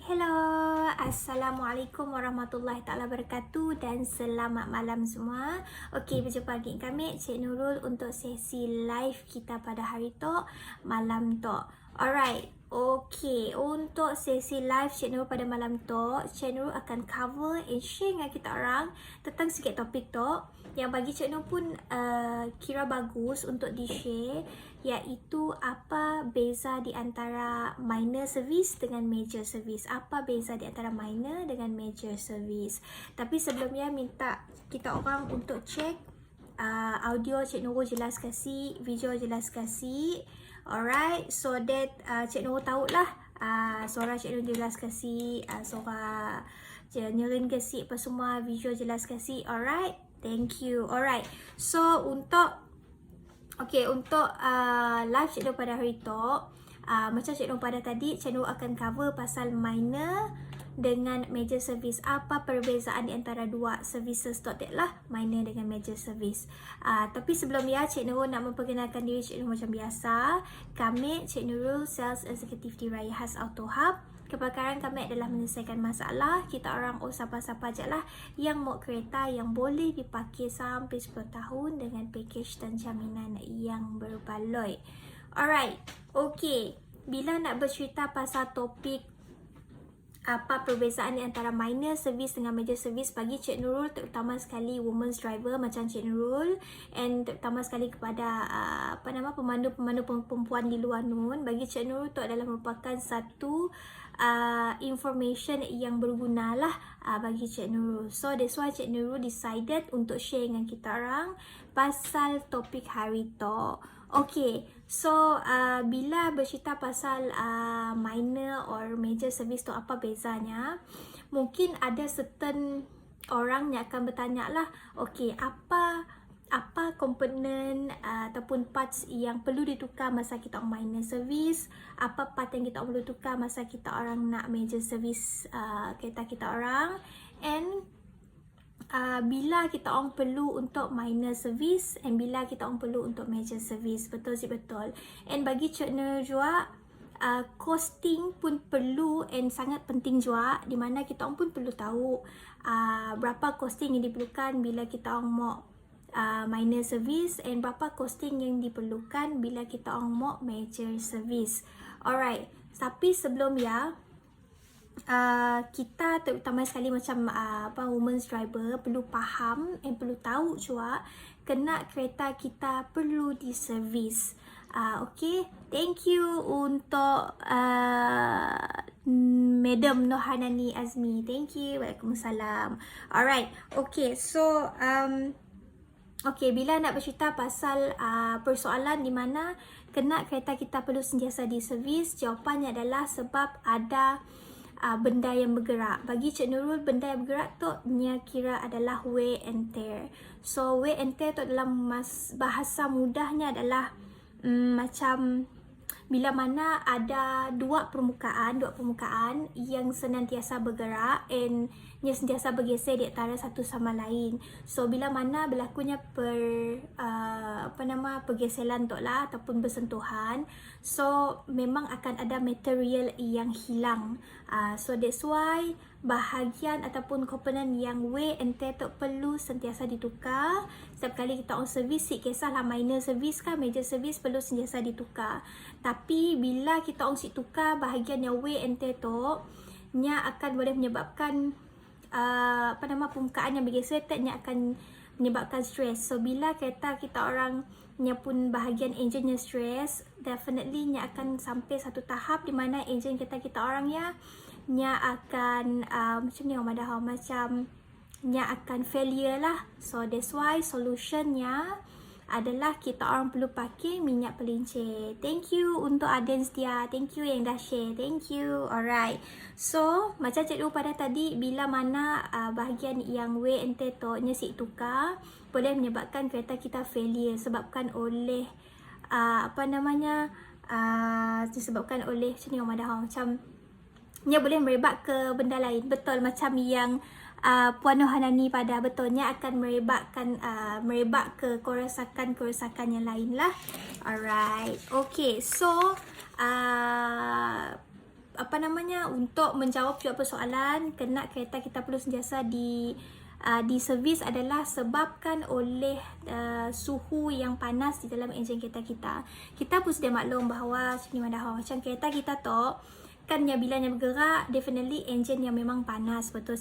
Hello, Assalamualaikum warahmatullahi taala wabarakatuh dan selamat malam semua. Okey, berjumpa lagi kami Cik Nurul untuk sesi live kita pada hari tu, malam tu. Alright. Okey, untuk sesi live Cik Nurul pada malam tu, Cik Nurul akan cover and share dengan kita orang tentang sikit topik tu yang bagi Cik Nurul pun kira bagus untuk di-share, iaitu apa beza di antara minor service dengan major service. Apa beza di antara minor dengan major service. Tapi sebelumnya minta kita orang untuk check audio Cik Nurul jelas kasih, video jelas kasih. Alright, so that Cik Nurul tahulah suara Cik Nurul jelas kasih, suara Nurul kasih apa semua, video jelas kasih. Alright, thank you. Alright, so untuk untuk live Cik Nurul pada hari tu, macam Cik Nurul pada tadi, Cik Nurul akan cover pasal minor dengan major service. Apa perbezaan di antara dua services tu lah, minor dengan major service. Tapi sebelum Cik Nurul nak memperkenalkan diri Cik Nurul macam biasa. Kami Cik Nurul, Sales Executive di Raya Khas Auto Hub. Kepakaran kami adalah menyelesaikan masalah. Kita orang siapa-siapa je lah yang mau kereta yang boleh dipakai sampai 10 tahun dengan package dan jaminan yang berbaloi. Alright, okay. Bila nak bercerita pasal topik apa perbezaan di antara minor service dengan major service, bagi Cik Nurul, terutama sekali women's driver macam Cik Nurul, and terutama sekali kepada pemandu-pemandu perempuan di luar nun, bagi Cik Nurul itu adalah merupakan satu information yang berguna lah bagi Cik Nurul. So that's why Cik Nurul decided untuk share dengan kita orang pasal topik hari tu. Okay, so bila bercerita pasal minor or major service tu apa bezanya, mungkin ada certain orang yang akan bertanya lah, okay, apa komponen ataupun parts yang perlu ditukar masa kita orang minor service, apa part yang kita orang perlu tukar masa kita orang nak major service kereta kita orang, and bila kita orang perlu untuk minor service and bila kita orang perlu untuk major service. Betul sih, betul. And bagi Cik Nurul juga, costing pun perlu and sangat penting juga, di mana kita orang pun perlu tahu berapa costing yang diperlukan bila kita orang mau minor service and berapa costing yang diperlukan bila kita orang mau major service. Alright, tapi sebelum kita terutama sekali macam women's driver perlu faham and perlu tahu juga kena kereta kita perlu diservis. Okay, thank you untuk Madam Nohanani Azmi. Thank you. Waalaikumsalam. Alright, okay, so okay, bila nak bercerita pasal persoalan di mana kena kereta kita perlu sentiasa diservis, jawapannya adalah sebab ada benda yang bergerak. Bagi Cik Nurul, benda yang bergerak tu kira adalah wear and tear. So wear and tear tu dalam bahasa mudahnya adalah macam bila mana ada dua permukaan yang senantiasa bergerak and yang sentiasa bergeser di antara satu sama lain. So bila mana berlakunya pergeseran tu lah ataupun bersentuhan, so memang akan ada material yang hilang. So that's why bahagian ataupun komponen yang wear and tear tu perlu sentiasa ditukar. Setiap kali kita on service, kisahlah minor service kan major service, perlu sentiasa ditukar. Tapi bila kita on tukar bahagian yang wear and tear tu, nya akan boleh menyebabkan permukaan yang bergeser, nya akan menyebabkan stress. So bila kereta kita orang nya pun bahagian enjin nya stress, definitely nya akan sampai satu tahap di mana enjin kereta kita orang nya akan macam ni orang dah macam nya akan failure lah. So that's why solutionnya adalah kita orang perlu pakai minyak pelincir. Thank you untuk Aden Setia. Thank you yang dah share. Thank you. Alright. So, macam Cik Nurul pada tadi, bila mana bahagian yang wear and tear tu nya tukar, boleh menyebabkan kereta kita failure sebabkan oleh disebabkan oleh macam ni orang dah macam nya boleh merebak ke benda lain. Betul, macam yang Puan Nohanani pada betulnya akan merebak ke kerosakan yang lain lah. Alright, okay, so untuk menjawab juga persoalan kena kereta kita perlu sentiasa di servis adalah sebabkan oleh suhu yang panas di dalam enjin kereta kita. Kita pun sudah maklum bahawa macam kereta kita tu kan bila bergerak, definitely enjin yang memang panas, betul.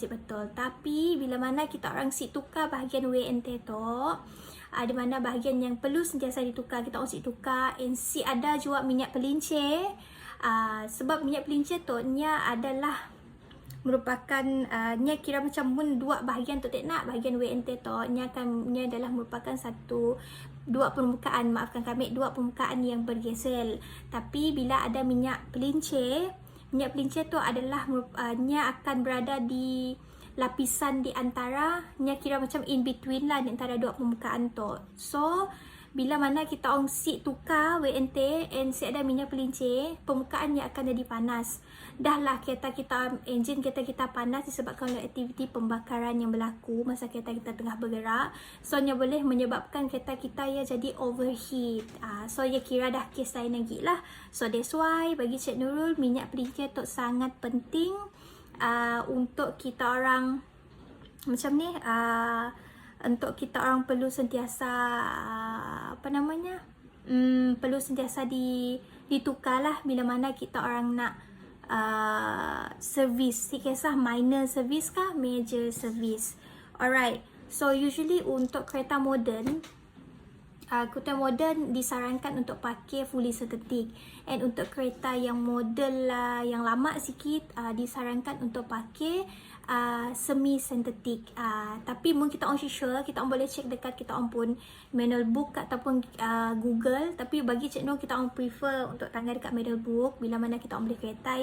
Tapi bila mana kita orang tukar bahagian wear and tear tu, di mana bahagian yang perlu sentiasa ditukar, kita orang tukar. And ada juga minyak pelincir. Sebab minyak pelincir tu nya adalah merupakan nya kira macam dua bahagian tu nak bahagian wear and tear tu nya adalah merupakan dua permukaan yang bergesel. Tapi bila ada minyak pelincir tu adalah nya akan berada di lapisan di antara, nya kira macam in between lah di antara dua permukaan tu. So bila mana kita orang tukar wear and tear and ada minyak pelincir, permukaan yang akan jadi panas. Dah lah enjin kereta kita panas disebabkan oleh aktiviti pembakaran yang berlaku masa kereta kita tengah bergerak. So nya boleh menyebabkan kereta kita jadi overheat. So kira dah kes lain lagi lah. So that's why bagi Cik Nurul, minyak pelincir tu sangat penting untuk kita orang macam ni. Untuk kita orang perlu sentiasa perlu sentiasa ditukar lah bila mana kita orang nak servis, kisah minor service kah major service. Alright, so usually untuk kereta moden disarankan untuk pakai fully synthetic, and untuk kereta yang model yang lama sikit disarankan untuk pakai semi synthetic. Tapi mungkin kita orang sure, kita orang boleh check dekat kita orang pun manual book ataupun Google. Tapi bagi Cik Nur, kita orang prefer untuk tanggal dekat manual book. Bila mana kita orang beli kereta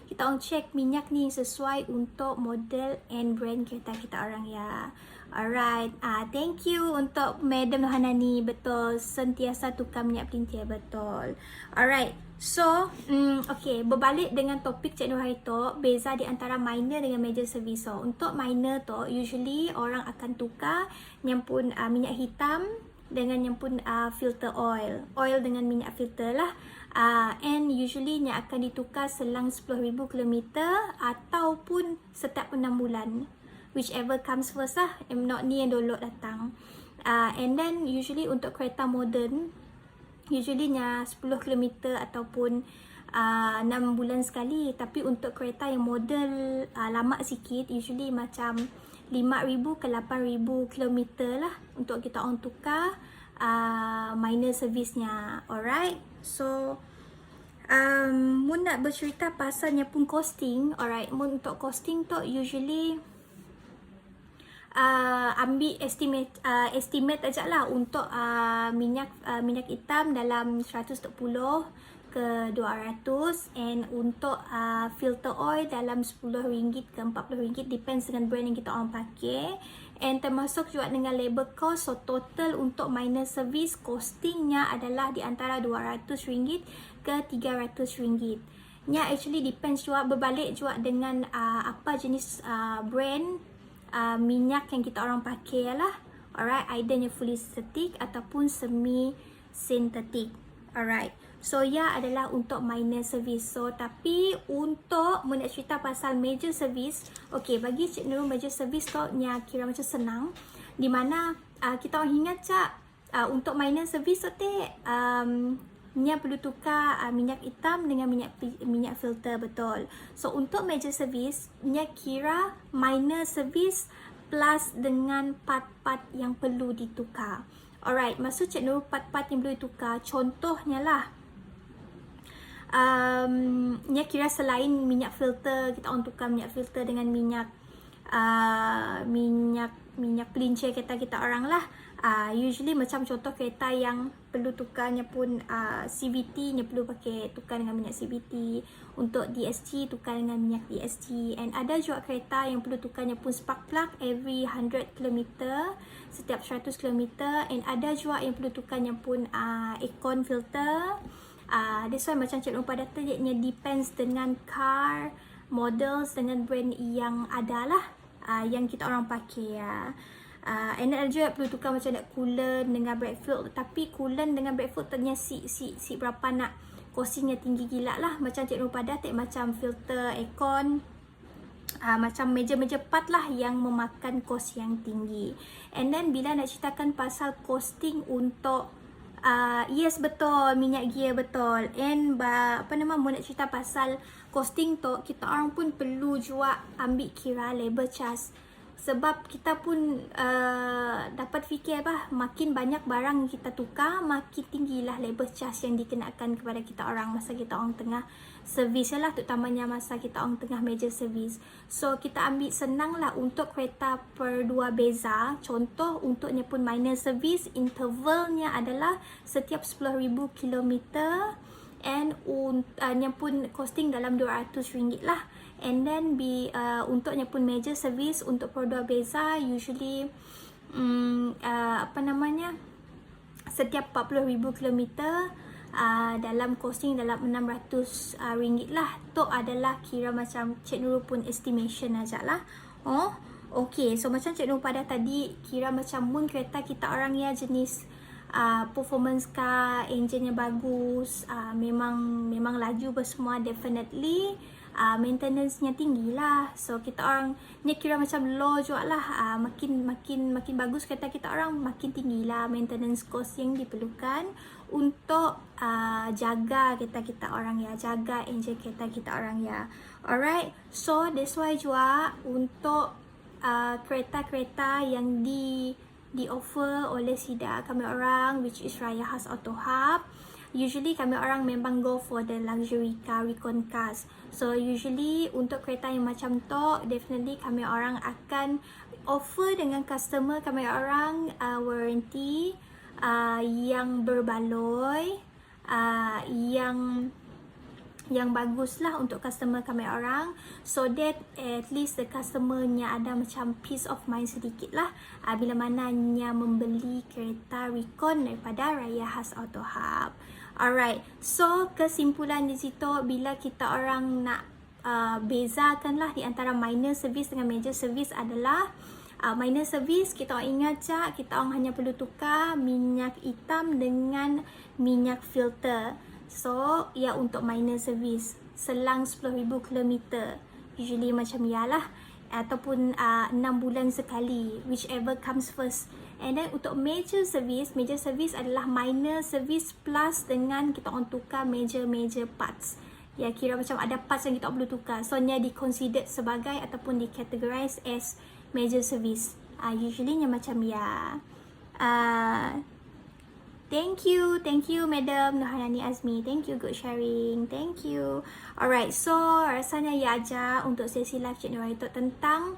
kita orang check minyak ni sesuai untuk model and brand kereta kita orang Alright, thank you untuk Madam Hanani. Betul, sentiasa tukar minyak pelincir, betul. Alright, so okay, berbalik dengan topik Cik Nur hari tu, beza di antara minor dengan major service. So untuk minor tu usually orang akan tukar yang pun minyak hitam dengan yang pun filter oil dengan minyak filter lah. And usually nya akan ditukar selang 10,000 km ataupun setiap 6 bulan, whichever comes first lah. Not ni yang download datang. And then usually untuk kereta modern, usually nya 10 km ataupun 6 bulan sekali. Tapi untuk kereta yang model lama sikit, usually macam 5,000 ke 8,000 km lah untuk kita orang tukar minor service-nya. Alright, so mun nak bercerita pasalnya pun costing. Alright, mun untuk costing tu usually ambil estimate aja lah untuk minyak hitam dalam 110 ke 200, and untuk filter oil dalam RM10 ke RM40, depends dengan brand yang kita orang pakai, and termasuk juga dengan labor cost. So total untuk minor service costingnya adalah di antara RM200 ke RM300. Nya actually depends juga, berbalik juga dengan apa jenis brand minyak yang kita orang pakai lah. Alright, either yang fully synthetic ataupun semi synthetic. Alright, so adalah untuk minor service. So tapi untuk nak cerita pasal major service, okay, bagi Cik Nurul major service tu nya kira macam senang, di mana kita orang ingat untuk minor service tu nya perlu tukar minyak hitam dengan minyak filter, betul. So untuk major service nya kira minor service plus dengan part-part yang perlu ditukar. Alright, maksud Cik Nur part-part yang perlu ditukar, contohnya lah nya kira selain minyak filter, kita orang tukar minyak filter dengan minyak pelincir kereta kita orang lah. Usually macam contoh kereta yang perlu tukarnya pun CVT nya perlu pakai tukar dengan minyak CVT. Untuk DSG tukar dengan minyak DSG. And ada juga kereta yang perlu tukarnya pun spark plug every 100 km, setiap 100 km. And ada juga yang perlu tukarnya pun aircon filter. That's why macam Cik Nur data nya depends dengan car models dengan brand yang ada lah, yang kita orang pakai and ada juga perlu tukar macam nak coolant dengan brake fluid. Tapi coolant dengan brake fluid ternyata si berapa nak costingnya tinggi gila lah. Macam Cik Nurul pada take macam filter aircon, macam meja-meja part lah yang memakan kos yang tinggi. And then bila nak ceritakan pasal costing untuk yes betul, minyak gear betul. And mau nak cerita pasal costing tu, kita orang pun perlu juga ambil kira labor charge. Sebab kita pun dapat fikir makin banyak barang yang kita tukar, makin tinggilah labor charge yang dikenakan kepada kita orang masa kita orang tengah servis lah, terutamanya masa kita orang tengah major servis. So kita ambil senang lah untuk kereta per 2 beza. Contoh untuknya pun minor servis, intervalnya adalah setiap 10,000 km, and nya pun costing dalam RM200 lah. And then untuknya pun major service untuk produk beza usually setiap 40,000 km dalam costing dalam RM600 lah. Tu adalah kira macam Cik Nurul pun estimation aja lah. Okay, so macam Cik Nurul pada tadi, kira macam mun kereta kita orang ya jenis performance car, enginenya bagus, memang laju bersemua, definitely maintenance-nya tinggi lah. So kita orang ni kira macam low juga lah. Makin bagus kereta kita orang, makin tinggi lah maintenance cost yang diperlukan untuk jaga kereta kita orang ya, jaga engine kereta kita orang ya. Alright, so that's why juga untuk kereta-kereta yang di offer oleh SIDA kami orang, which is Raya Khas Auto Hub, usually kami orang memang go for the luxury car, recon cars. So usually untuk kereta yang macam tu, definitely kami orang akan offer dengan customer kami orang warranty yang berbaloi, yang bagus lah untuk customer kami orang, so that at least the customer-nya ada macam peace of mind sedikit lah bila mananya membeli kereta recon daripada Raya Khas Auto Hub. Alright, so kesimpulan di situ, bila kita orang nak bezakan lah di antara minor service dengan major service adalah minor service, kita orang ingat je, kita orang hanya perlu tukar minyak hitam dengan minyak filter. So, ya untuk minor service selang 10,000 km, usually macam yalah, ataupun 6 bulan sekali, whichever comes first. And then untuk major service adalah minor service plus dengan kita orang tukar major parts. Ya, kira macam ada parts yang kita perlu tukar, so nya di-considered sebagai ataupun di-categorize as major service. Usually nya macam ya. Thank you Madam Nurhanani Azmi. Thank you, good sharing. Thank you. Alright, so rasanya ya aja untuk sesi live Cik Nurul itu tentang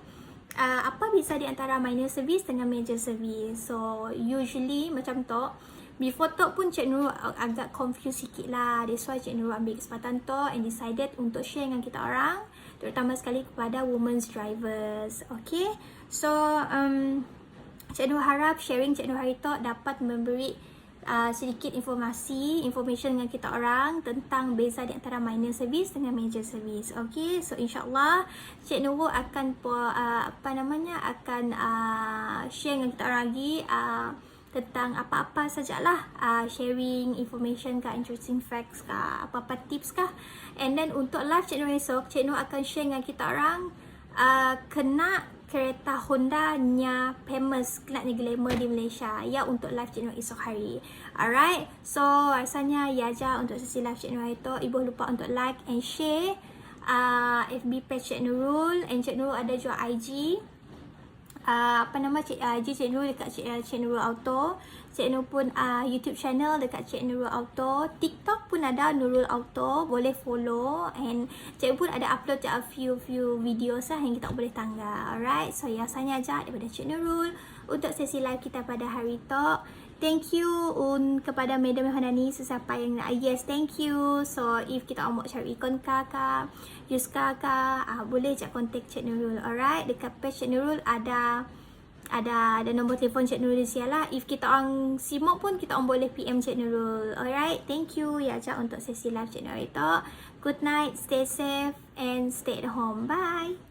apa bisa di antara minor service dengan major service. So usually macam tu. Before tu pun Cik Nurul agak confused sikit lah. That's why Cik Nurul ambil kesempatan tu and decided untuk share dengan kita orang, terutama sekali kepada women's drivers. Okay, so Cik Nurul harap sharing Cik Nurul hari tu dapat memberi sedikit information dengan kita orang tentang beza di antara minor service dengan major service. Okay, so insyaAllah Cik Nurul akan akan share dengan kita orang lagi tentang apa-apa sajalah, sharing information kah, interesting facts kah, apa-apa tips kah. And then untuk live Cik Nurul esok, Cik Nurul akan share dengan kita orang kena kereta Honda nya famous, kena ni glamour di Malaysia ya, untuk live Cik Nurul esok hari. Alright, so rasanya ya aja untuk sesi live Cik Nurul itu. Ibu lupa untuk like and share FB page Cik Nurul, and Cik Nurul ada juga IG IG Cik Nurul dekat Cik Nurul Auto. Cik Nurul pun YouTube channel dekat Cik Nurul Auto. TikTok pun ada Nurul Auto, boleh follow. And Cik pun ada upload a few videos lah yang kita boleh tangga. Alright, so rasanya aja daripada Cik Nurul untuk sesi live kita pada hari tu. Thank you kepada Madam Nurhanani, sesiapa yang nak. Yes, thank you. So if kita mau cari ikon kakak, use kakak, boleh je kontak Cik Nurul. Alright, dekat page Cik Nurul ada nombor telefon Cik Nurul di sini lah. If kita orang simok pun, kita orang boleh PM Cik Nurul. Alright, thank you ya aja untuk sesi live Cik Nurul itu. Good night, stay safe and stay at home. Bye.